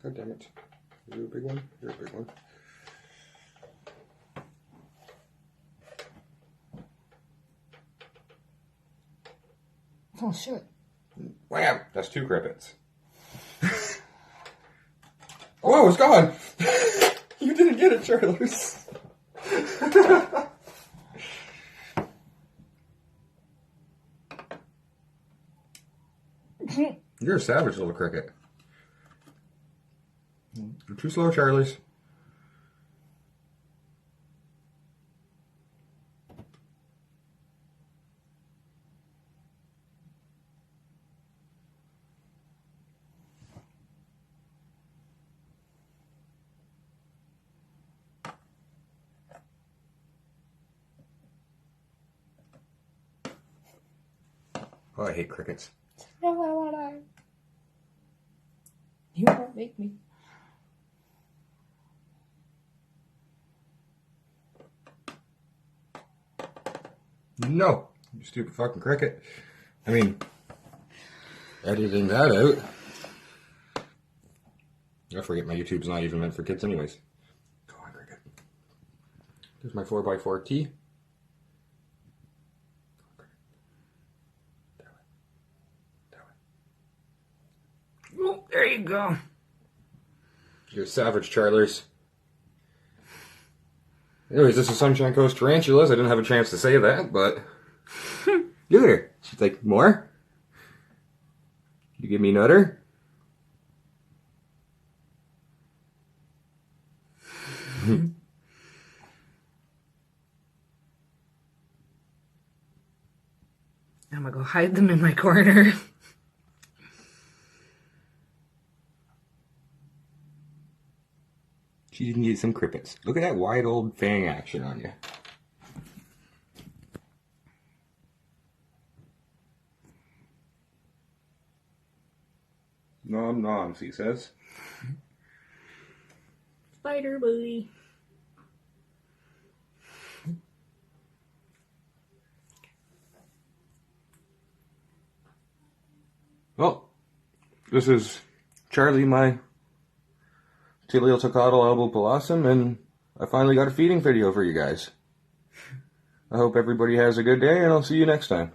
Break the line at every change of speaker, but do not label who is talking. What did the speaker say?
God damn it. Are you a big one? You're a big one.
Oh, shit.
Wham! That's 2 crickets. Oh, it's gone! You didn't get it, Charles. You're a savage little cricket. You're too slow, Charlies. Oh, I hate crickets.
You won't make me.
No, you stupid fucking cricket. I mean, editing that out. I forget my YouTube's not even meant for kids anyways. Go on, cricket. There's my 4x4 tee.
Oh, there you go.
You're savage, Charlers. Anyways, this is Sunshine Coast Tarantulas. I didn't have a chance to say that, but... Look at her. She's like, more? You give me nutter?
I'm gonna go hide them in my corner.
She didn't get some crickets. Look at that wide old fang action on you. Nom noms, he says.
Spider buddy.
Well, this is Charlie, my tliltocatl albopilosum, and I finally got a feeding video for you guys. I hope everybody has a good day, and I'll see you next time.